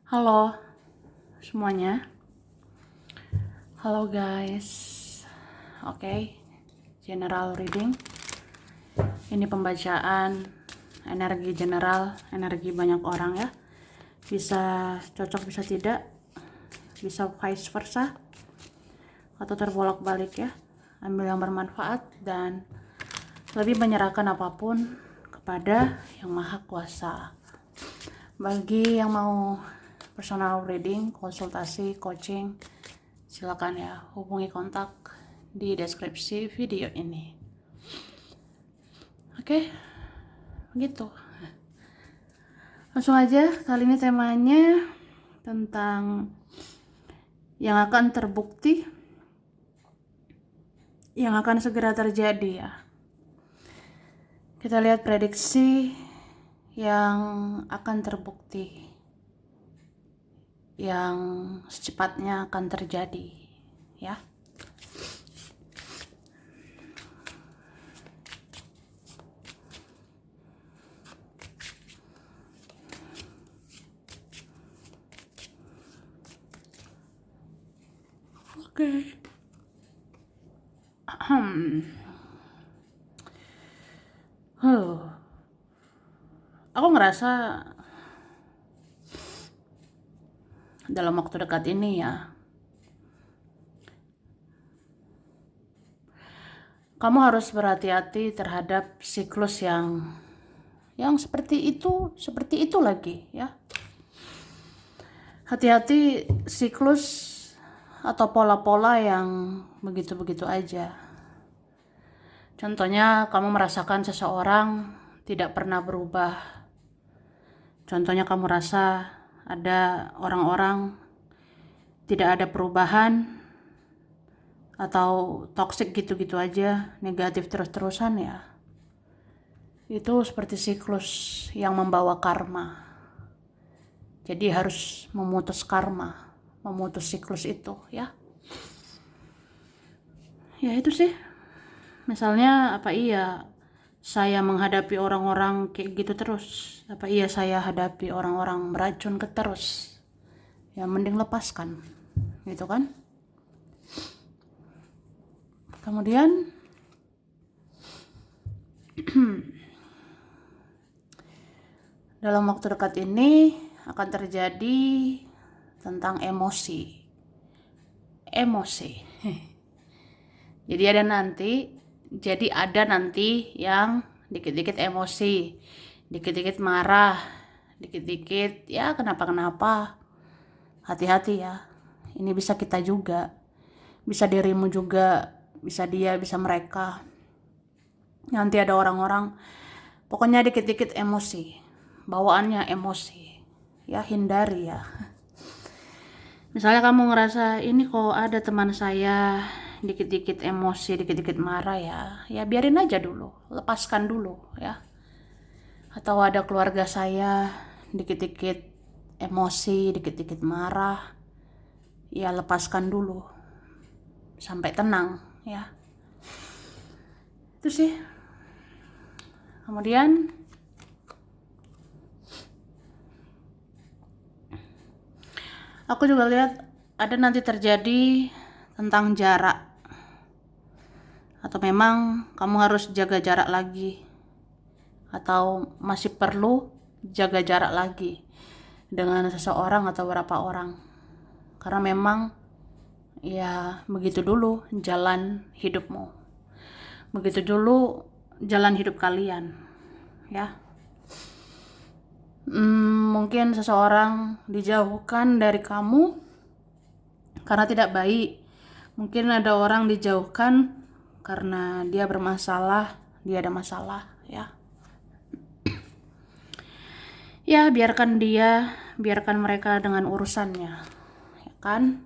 Halo semuanya, halo guys. General reading. Ini pembacaan energi general, energi banyak orang ya. Bisa cocok, bisa tidak, bisa vice versa, atau terbolak-balik ya. Ambil yang bermanfaat dan lebih menyerahkan apapun kepada Yang Maha Kuasa. Bagi yang mau personal reading, konsultasi, coaching, silakan ya hubungi kontak di deskripsi video ini. Oke, begitu. Langsung aja, kali ini temanya tentang yang akan terbukti, yang akan segera terjadi ya. Kita lihat prediksi yang akan terbukti, yang secepatnya akan terjadi ya. Oke. Aku ngerasa dalam waktu dekat ini ya, kamu harus berhati-hati terhadap siklus yang seperti itu lagi ya. Hati-hati siklus atau pola-pola yang begitu-begitu aja. Contohnya kamu merasakan seseorang tidak pernah berubah. Contohnya kamu rasa ada orang-orang tidak ada perubahan atau toxic gitu-gitu aja, negatif terus-terusan ya. Itu seperti siklus yang membawa karma. Jadi harus memutus karma, memutus siklus itu ya. Ya itu sih. Misalnya apa iya saya menghadapi orang-orang kayak gitu terus? Apa iya saya hadapi orang-orang beracun terus? Ya mending lepaskan. Gitu kan? Kemudian dalam waktu dekat ini akan terjadi tentang emosi. Jadi ada nanti yang dikit-dikit emosi, dikit-dikit marah, dikit-dikit ya kenapa-kenapa. Hati-hati ya. Ini bisa kita juga. Bisa dirimu juga, bisa dia, bisa mereka. Nanti ada orang-orang pokoknya dikit-dikit emosi. Bawaannya emosi. Ya hindari ya. Misalnya kamu ngerasa ini kok ada teman saya dikit-dikit emosi, dikit-dikit marah ya biarin aja dulu, lepaskan dulu ya. Atau ada keluarga saya dikit-dikit emosi, dikit-dikit marah, ya lepaskan dulu sampai tenang ya. Itu sih. Kemudian aku juga lihat ada nanti terjadi tentang jarak. Atau memang kamu harus jaga jarak lagi. Atau masih perlu jaga jarak lagi dengan seseorang atau beberapa orang. Karena memang ya begitu dulu jalan hidupmu. Begitu dulu jalan hidup kalian. Ya. Mungkin seseorang dijauhkan dari kamu karena tidak baik. Mungkin ada orang dijauhkan karena dia bermasalah, dia ada masalah ya. Ya biarkan mereka dengan urusannya, ya kan?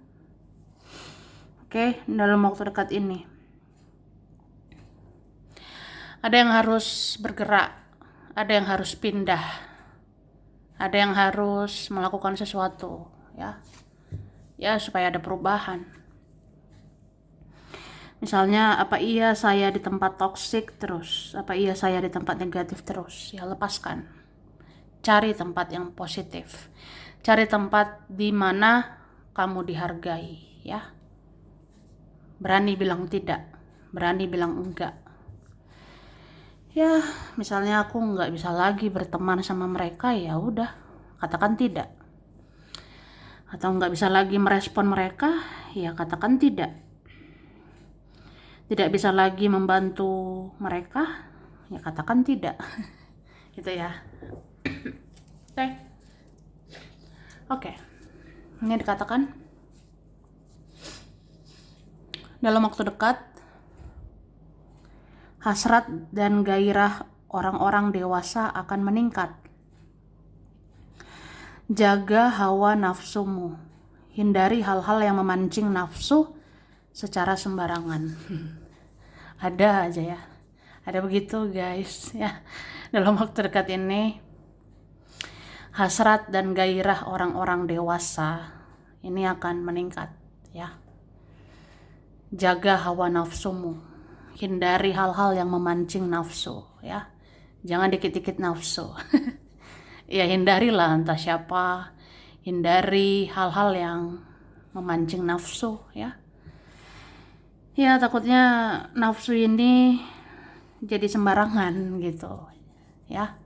Oke, dalam waktu dekat ini ada yang harus bergerak, ada yang harus pindah, ada yang harus melakukan sesuatu ya supaya ada perubahan. Misalnya apa iya saya di tempat toksik terus, apa iya saya di tempat negatif terus, ya lepaskan. Cari tempat yang positif, Cari tempat di mana kamu dihargai, ya. Berani bilang tidak, berani bilang enggak. Ya, misalnya aku nggak bisa lagi berteman sama mereka, ya udah, katakan tidak. Atau nggak bisa lagi merespon mereka, ya katakan tidak. Tidak bisa lagi membantu mereka, ya katakan tidak. Gitu ya. Oke. Ini dikatakan dalam waktu dekat hasrat dan gairah orang-orang dewasa akan meningkat. Jaga hawa nafsumu. Hindari hal-hal yang memancing nafsu secara sembarangan. Ada aja ya. Ada begitu guys ya. Dalam waktu dekat ini hasrat dan gairah orang-orang dewasa ini akan meningkat ya. Jaga hawa nafsumu. Hindari hal-hal yang memancing nafsu ya. Jangan dikit-dikit nafsu. Ya hindarilah entah siapa. Hindari hal-hal yang memancing nafsu ya. Ya takutnya nafsu ini jadi sembarangan gitu ya.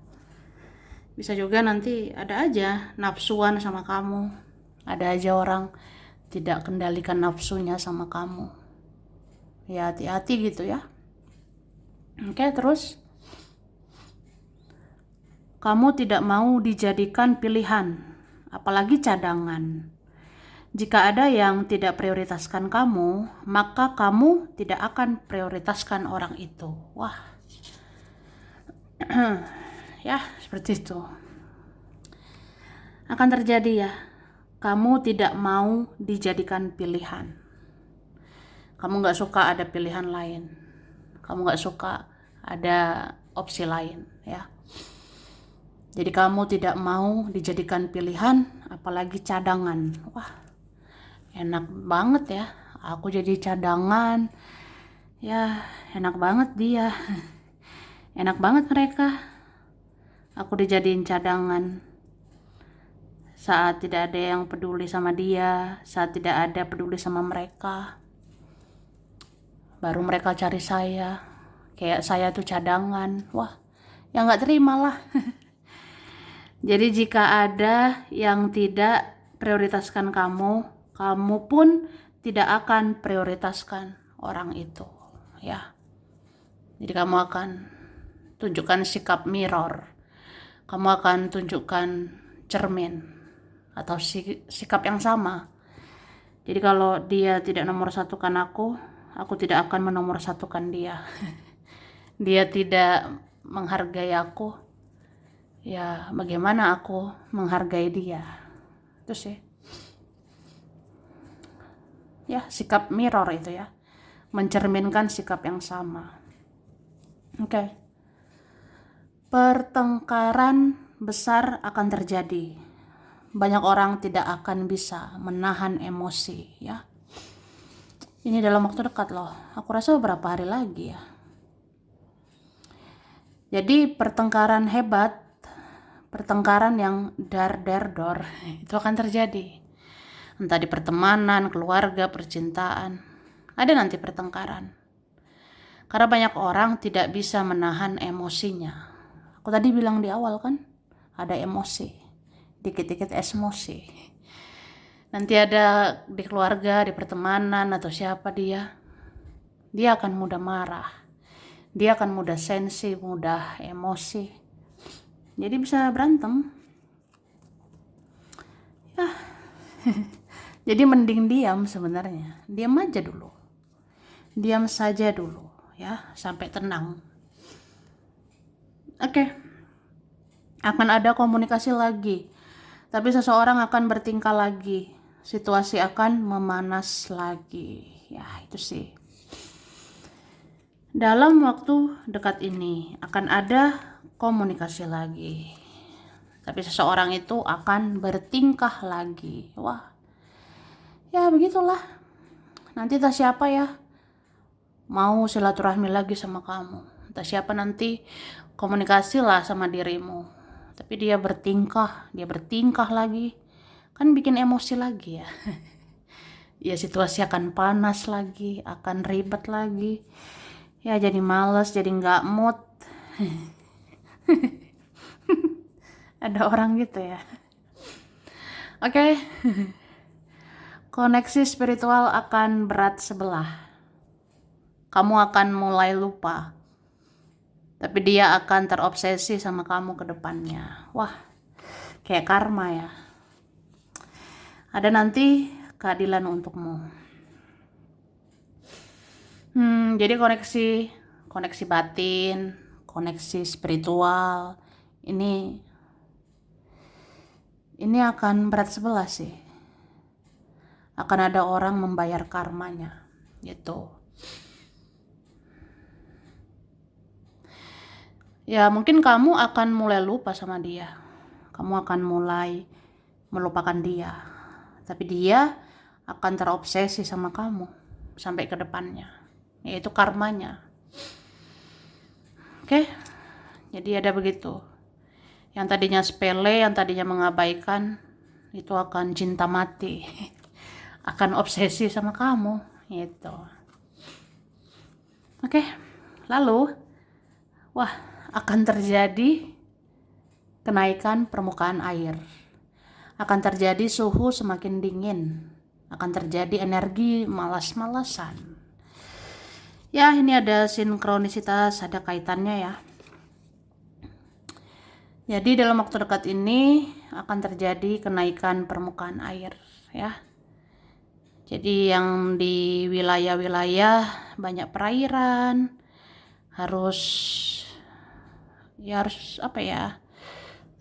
Bisa juga nanti ada aja nafsuan sama kamu. Ada aja orang tidak kendalikan nafsunya sama kamu. Ya hati-hati gitu ya. Oke, terus kamu tidak mau dijadikan pilihan, apalagi cadangan. Jika ada yang tidak prioritaskan kamu, maka kamu tidak akan prioritaskan orang itu. Wah. Ya, seperti itu. Akan terjadi ya. Kamu tidak mau dijadikan pilihan. Kamu gak suka ada pilihan lain. Kamu gak suka ada opsi lain ya. Jadi kamu tidak mau dijadikan pilihan, apalagi cadangan. Wah, enak banget ya. Aku jadi cadangan. Ya, enak banget dia. Enak banget mereka. Aku dijadiin cadangan. Saat tidak ada yang peduli sama dia, saat tidak ada peduli sama mereka, baru mereka cari saya. Kayak saya tuh cadangan. Wah, ya gak terima lah. Jadi jika ada yang tidak prioritaskan kamu, kamu pun tidak akan prioritaskan orang itu, ya. Jadi kamu akan tunjukkan sikap mirror. Kamu akan tunjukkan cermin atau sikap yang sama. Jadi kalau dia tidak nomor satukan aku tidak akan menomor satukan dia. Dia tidak menghargai aku, ya bagaimana aku menghargai dia. Itu sih ya, sikap mirror itu ya, mencerminkan sikap yang sama. Oke. Pertengkaran besar akan terjadi. Banyak orang tidak akan bisa menahan emosi ya. Ini dalam waktu dekat loh. Aku rasa beberapa hari lagi ya. Jadi pertengkaran hebat, pertengkaran yang dar-der-dor itu akan terjadi. Entah di pertemanan, keluarga, percintaan, ada nanti pertengkaran. Karena banyak orang tidak bisa menahan emosinya. Aku tadi bilang di awal kan, ada emosi, dikit-dikit emosi. Nanti ada di keluarga, di pertemanan atau siapa dia akan mudah marah. Dia akan mudah sensi, mudah emosi. Jadi bisa berantem. Ya. Jadi mending diam sebenarnya. Diam aja dulu. Diam saja dulu ya, sampai tenang. Oke. Akan ada komunikasi lagi. Tapi seseorang akan bertingkah lagi. Situasi akan memanas lagi. Ya, itu sih. Dalam waktu dekat ini akan ada komunikasi lagi. Tapi seseorang itu akan bertingkah lagi. Wah. Ya begitulah. Nanti entah siapa ya mau silaturahmi lagi sama kamu. Entah siapa nanti komunikasi lah sama dirimu. Tapi dia bertingkah lagi. kan bikin emosi lagi ya. Ya situasi akan panas lagi, akan ribet lagi. Ya jadi males, jadi nggak mood. Ada orang gitu ya. Oke. Koneksi spiritual akan berat sebelah. Kamu akan mulai lupa. Tapi dia akan terobsesi sama kamu ke depannya. Wah, kayak karma ya. Ada nanti keadilan untukmu. Jadi koneksi batin, koneksi spiritual, ini akan berat sebelah sih. Akan ada orang membayar karmanya, gitu. Ya mungkin kamu akan mulai lupa sama dia. Kamu akan mulai melupakan dia. Tapi dia akan terobsesi sama kamu sampai ke depannya. Yaitu karmanya. Oke? Jadi ada begitu. Yang tadinya sepele, yang tadinya mengabaikan, itu akan cinta mati. Akan obsesi sama kamu. Gitu. Oke? Lalu, wah, akan terjadi kenaikan permukaan air. Akan terjadi suhu semakin dingin. Akan terjadi energi malas-malasan. Ya, ini ada sinkronisitas, ada kaitannya ya. Jadi dalam waktu dekat ini akan terjadi kenaikan permukaan air ya. Jadi yang di wilayah-wilayah banyak perairan harus apa ya?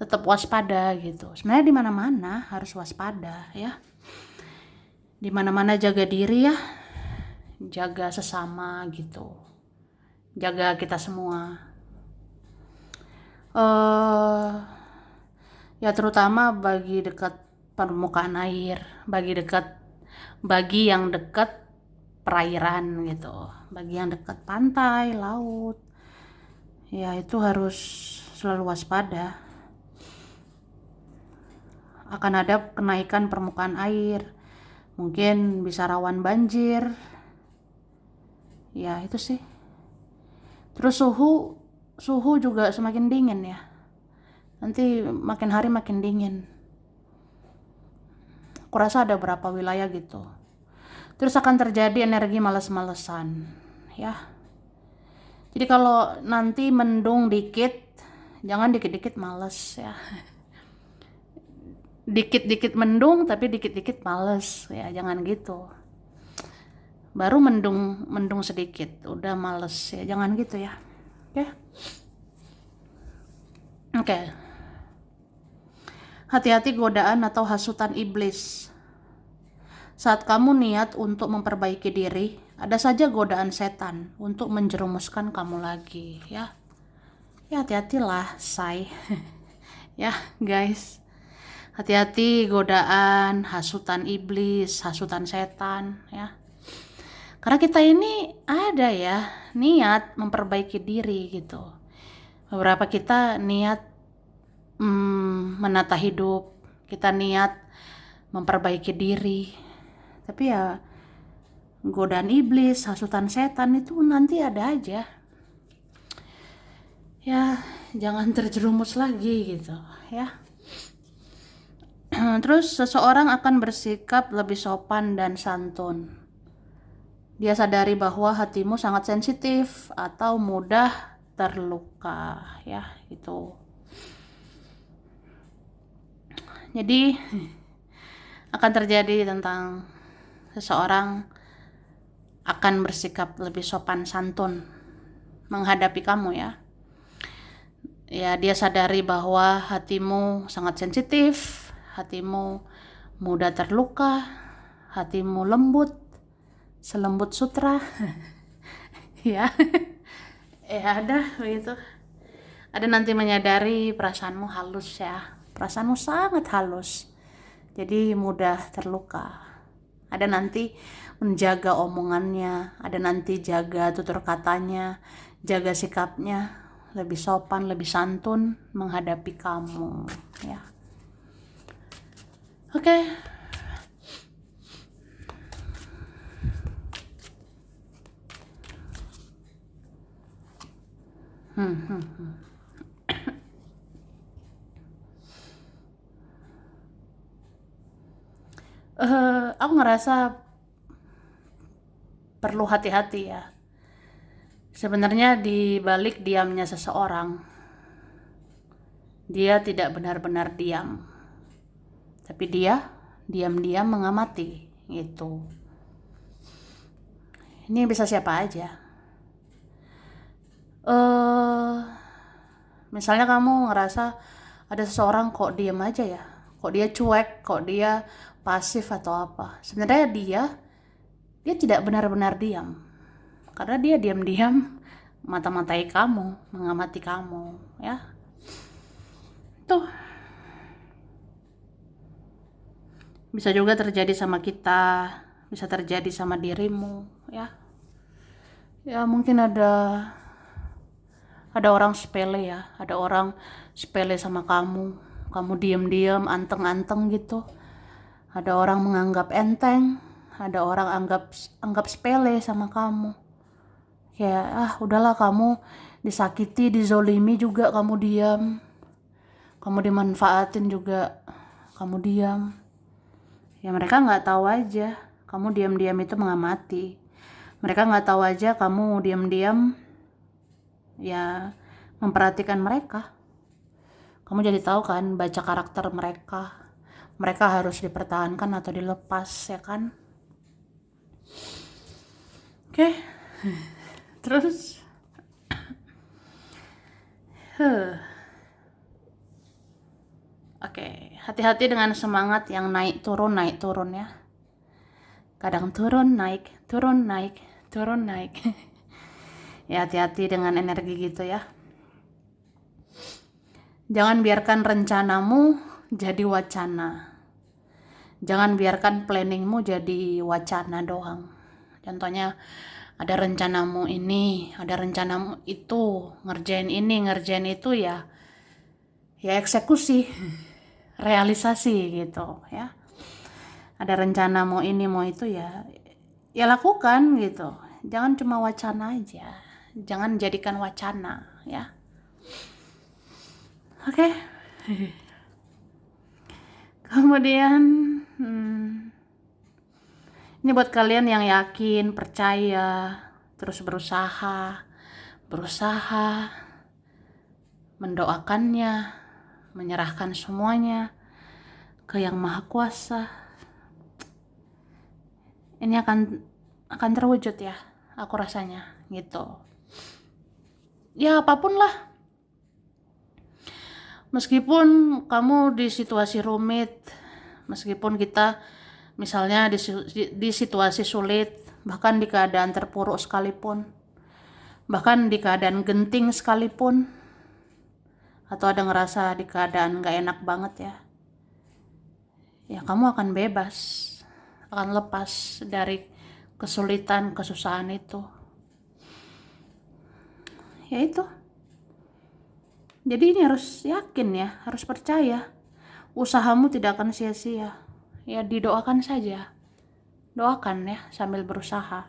Tetap waspada gitu. Sebenarnya di mana-mana harus waspada ya. Di mana-mana jaga diri ya. Jaga sesama gitu, jaga kita semua. Ya terutama bagi dekat permukaan air, bagi yang dekat perairan gitu, bagi yang dekat pantai, laut, ya itu harus selalu waspada. Akan ada kenaikan permukaan air, mungkin bisa rawan banjir. Ya itu sih. Terus suhu juga semakin dingin ya. Nanti makin hari makin dingin. Aku rasa ada berapa wilayah gitu. Terus akan terjadi energi malas-malesan ya. Jadi kalau nanti mendung dikit, jangan dikit-dikit males ya. Dikit-dikit mendung tapi dikit-dikit males ya, jangan gitu. Baru mendung sedikit udah males ya, jangan gitu ya. Oke. Hati-hati godaan atau hasutan iblis. Saat kamu niat untuk memperbaiki diri, ada saja godaan setan untuk menjerumuskan kamu lagi ya. Ya hati-hatilah say. Ya guys, hati-hati godaan, hasutan iblis, hasutan setan ya. Karena kita ini ada ya niat memperbaiki diri gitu. Beberapa kita niat menata hidup, kita niat memperbaiki diri. Tapi ya godaan iblis, hasutan setan itu nanti ada aja. Ya jangan terjerumus lagi gitu ya. Terus seseorang akan bersikap lebih sopan dan santun. Dia sadari bahwa hatimu sangat sensitif atau mudah terluka ya itu. Jadi akan terjadi tentang seseorang akan bersikap lebih sopan santun menghadapi kamu ya. Ya dia sadari bahwa hatimu sangat sensitif, hatimu mudah terluka, hatimu lembut, selembut sutra. Ya. Ada begitu. Ada nanti menyadari perasaanmu halus ya. Perasaanmu sangat halus. Jadi mudah terluka. Ada nanti menjaga omongannya, ada nanti jaga tutur katanya, jaga sikapnya, lebih sopan, lebih santun menghadapi kamu ya. Oke. Aku ngerasa perlu hati-hati ya. Sebenarnya di balik diamnya seseorang, dia tidak benar-benar diam, tapi dia diam-diam mengamati gitu. Ini bisa siapa aja. Misalnya kamu ngerasa ada seseorang kok diam aja ya, kok dia cuek, kok dia pasif atau apa. Sebenarnya dia tidak benar-benar diam, karena dia diam-diam mata-matai kamu, mengamati kamu, ya. Tuh bisa juga terjadi sama kita, bisa terjadi sama dirimu, ya. Ya mungkin ada orang sepele ya, ada orang sepele sama kamu, kamu diam-diam, anteng-anteng gitu. Ada orang menganggap enteng, ada orang anggap sepele sama kamu. Kayak udahlah, kamu disakiti, dizolimi juga kamu diam. Kamu dimanfaatin juga kamu diam. Ya mereka nggak tahu aja kamu diam-diam itu mengamati. Mereka nggak tahu aja kamu diam-diam ya memperhatikan mereka. Kamu jadi tahu kan baca karakter mereka. Mereka harus dipertahankan atau dilepas, ya kan? Oke. Terus Oke, hati-hati dengan semangat yang naik turun ya. Kadang turun naik, turun naik, turun naik. Ya hati-hati dengan energi gitu ya. Jangan biarkan rencanamu jadi wacana. Jangan biarkan planningmu jadi wacana doang. Contohnya ada rencanamu ini, ada rencanamu itu, ngerjain ini, ngerjain itu ya. Ya eksekusi, realisasi gitu ya. Ada rencana mau ini mau itu ya lakukan gitu. Jangan cuma wacana aja, jangan jadikan wacana ya. Oke. Kemudian ini buat kalian yang yakin, percaya, terus berusaha mendoakannya, menyerahkan semuanya ke Yang Maha Kuasa. Ini akan terwujud ya, aku rasanya gitu. Ya apapun lah, meskipun kamu di situasi rumit, meskipun kita misalnya di situasi sulit, bahkan di keadaan terpuruk sekalipun, bahkan di keadaan genting sekalipun, atau ada ngerasa di keadaan gak enak banget ya kamu akan bebas, akan lepas dari kesulitan, kesusahan itu. Ya itu. Jadi ini harus yakin ya, harus percaya. Usahamu tidak akan sia-sia. Ya didoakan saja. Doakan ya sambil berusaha.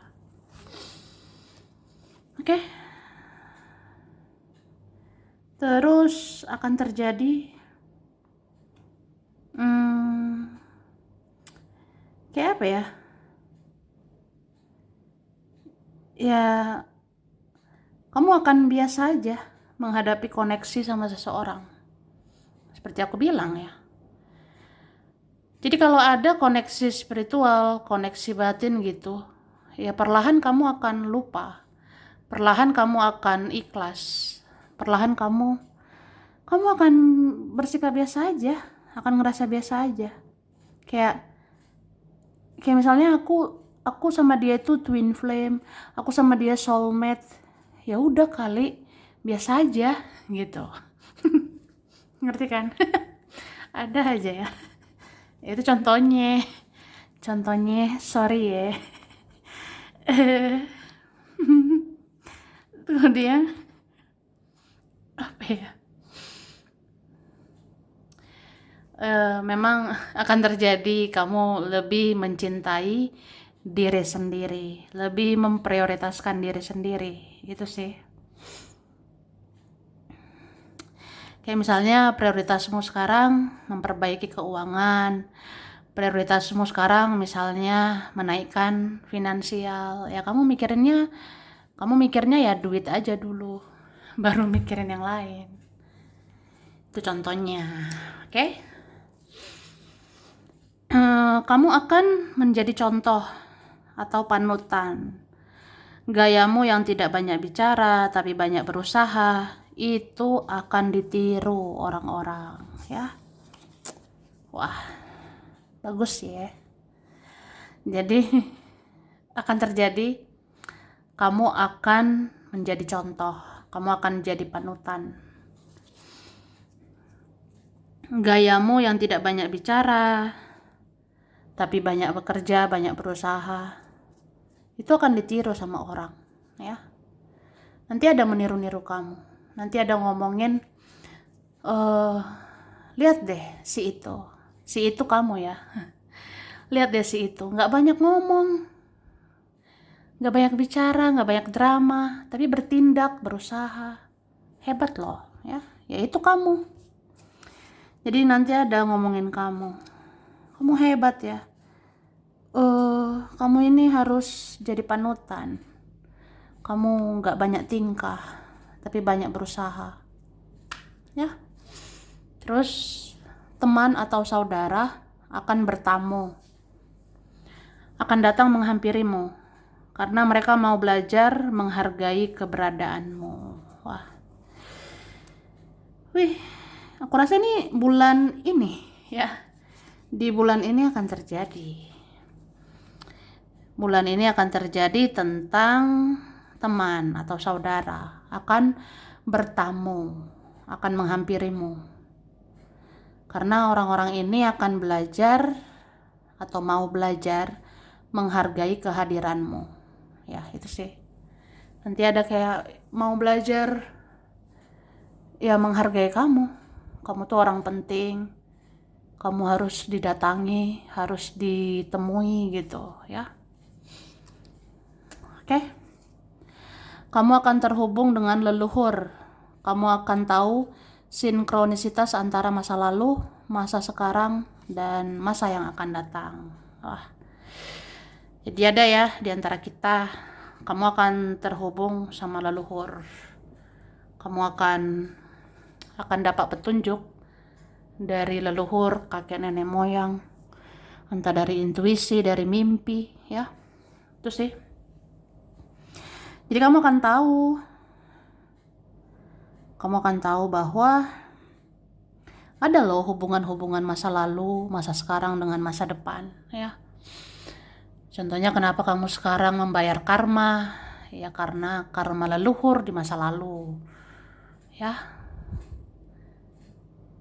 Oke. Terus akan terjadi kayak apa ya? Ya kamu akan biasa aja menghadapi koneksi sama seseorang. Seperti aku bilang ya. Jadi kalau ada koneksi spiritual, koneksi batin gitu, ya perlahan kamu akan lupa. Perlahan kamu akan ikhlas. Perlahan kamu akan bersikap biasa aja, akan ngerasa biasa aja. Kayak misalnya aku sama dia itu twin flame, aku sama dia soulmate. Ya udah kali, biasa aja gitu. Ngerti kan? Ada aja ya. Itu contohnya. Contohnya, sorry ya. Kemudian apa ya? memang akan terjadi kamu lebih mencintai diri sendiri, lebih memprioritaskan diri sendiri, itu sih. Kayak misalnya prioritasmu sekarang memperbaiki keuangan, prioritasmu sekarang misalnya menaikkan finansial, ya kamu mikirnya ya duit aja dulu, baru mikirin yang lain. Itu contohnya, oke? Kamu akan menjadi contoh atau panutan. Gayamu yang tidak banyak bicara tapi banyak berusaha itu akan ditiru orang-orang, ya. Wah, bagus ya. Jadi akan terjadi, kamu akan menjadi contoh, kamu akan jadi panutan. Gayamu yang tidak banyak bicara tapi banyak bekerja, banyak berusaha, itu akan ditiru sama orang, ya. Nanti ada meniru-niru kamu, nanti ada ngomongin, lihat deh si itu kamu ya. Lihat deh si itu, nggak banyak ngomong, nggak banyak bicara, nggak banyak drama, tapi bertindak, berusaha, hebat loh, ya. Ya itu kamu. Jadi nanti ada ngomongin kamu hebat ya. Kamu ini harus jadi panutan. Kamu nggak banyak tingkah, tapi banyak berusaha, ya. Terus teman atau saudara akan bertamu, akan datang menghampirimu, karena mereka mau belajar menghargai keberadaanmu. Wah, wih, aku rasa ini bulan ini, ya. Di bulan ini akan terjadi. Bulan ini akan terjadi tentang teman atau saudara akan bertamu, akan menghampirimu. Karena orang-orang ini akan belajar atau mau belajar menghargai kehadiranmu. Ya, itu sih. Nanti ada kayak mau belajar ya menghargai kamu. Kamu tuh orang penting. Kamu harus didatangi, harus ditemui gitu, ya. Oke. Kamu akan terhubung dengan leluhur. Kamu akan tahu sinkronisitas antara masa lalu, masa sekarang, dan masa yang akan datang. Wah. Jadi ada ya di antara kita, kamu akan terhubung sama leluhur. Kamu akan dapat petunjuk dari leluhur, kakek nenek moyang, entah dari intuisi, dari mimpi, ya. Itu sih. Jadi kamu akan tahu bahwa ada loh hubungan-hubungan masa lalu, masa sekarang dengan masa depan, ya. Contohnya kenapa kamu sekarang membayar karma, ya karena karma leluhur di masa lalu, ya.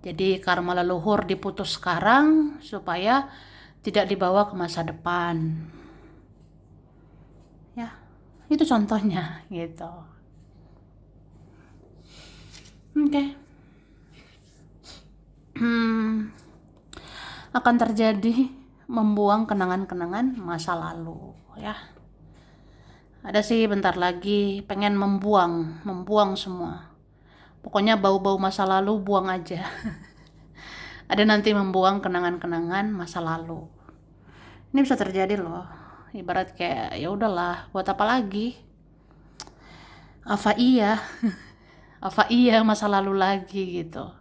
Jadi karma leluhur diputus sekarang supaya tidak dibawa ke masa depan, ya. Itu contohnya gitu. Oke. Akan terjadi membuang kenangan-kenangan masa lalu, ya. Ada sih bentar lagi pengen membuang semua. Pokoknya bau-bau masa lalu buang aja. Ada nanti membuang kenangan-kenangan masa lalu. Ini bisa terjadi loh. Ibarat kayak ya udahlah, buat apa lagi? Apa iya? Apa iya masa lalu lagi gitu.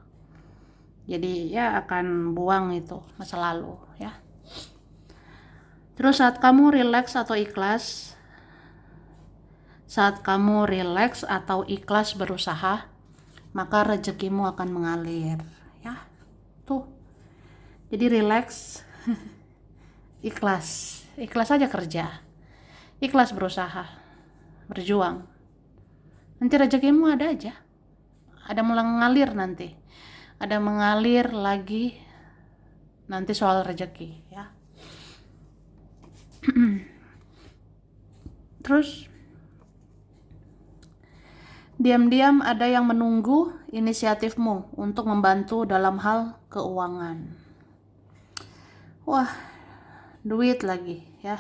Jadi ya akan buang itu masa lalu, ya. Terus saat kamu rileks atau ikhlas berusaha, maka rezekimu akan mengalir, ya. Tuh. Jadi rileks, ikhlas aja kerja, ikhlas berusaha, berjuang. Nanti rezekimu ada aja, ada mengalir nanti, ada mengalir lagi nanti soal rezeki, ya. Terus diam-diam ada yang menunggu inisiatifmu untuk membantu dalam hal keuangan. Wah, duit lagi ya.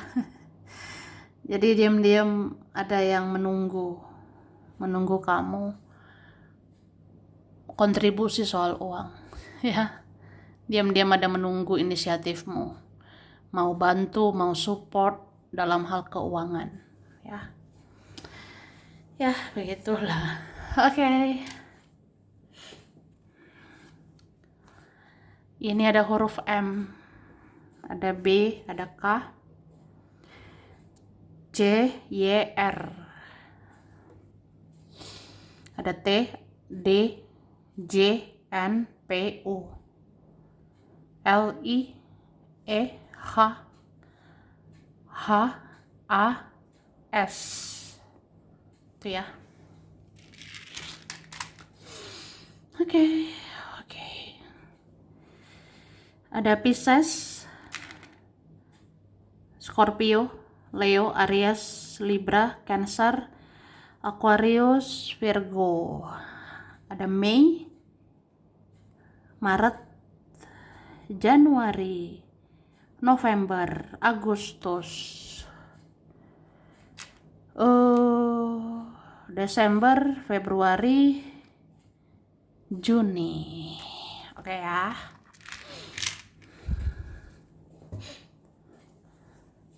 Jadi diam-diam ada yang menunggu kamu kontribusi soal uang ya. Diam-diam ada menunggu inisiatifmu, mau bantu, mau support dalam hal keuangan ya. Ya begitulah. Oke. Ini ada huruf M, ada B, ada K, C, Y, R, ada T, D, J, N, P, U, L, I, E, H, H, A, S. Itu ya. Oke. Ada Pisces, Scorpio, Leo, Aries, Libra, Cancer, Aquarius, Virgo. Ada Mei, Maret, Januari, November, Agustus, Desember, Februari, Juni. Oke ya.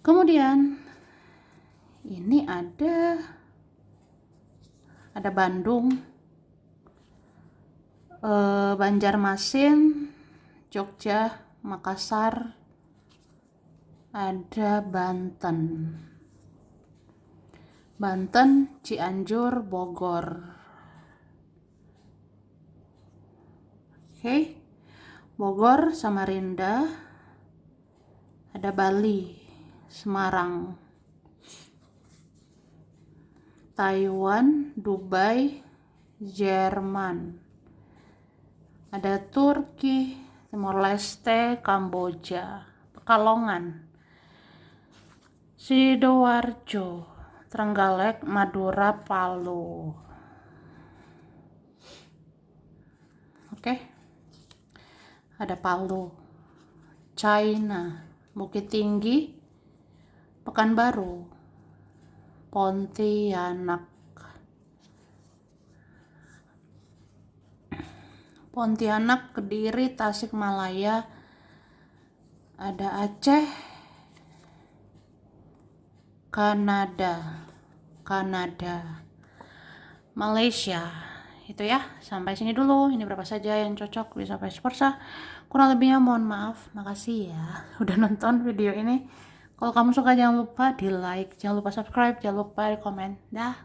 Kemudian ini ada Bandung, Banjarmasin, Jogja, Makassar, ada Banten, Cianjur, Bogor. Oke. Bogor, Samarinda, ada Bali, Semarang, Taiwan, Dubai, Jerman, ada Turki, Timor Leste, Kamboja, Pekalongan, Sidoarjo, Trenggalek, Madura, Palu. Oke. Ada Palu, China, Bukit Tinggi, Pekanbaru, Pontianak, Kediri, Tasikmalaya, ada Aceh, Kanada, Malaysia. Itu ya, sampai sini dulu. Ini berapa saja yang cocok, bisa vice versa. Kurang lebihnya mohon maaf. Makasih ya udah nonton video ini. Kalau kamu suka jangan lupa di like, jangan lupa subscribe, jangan lupa di komen. Dah.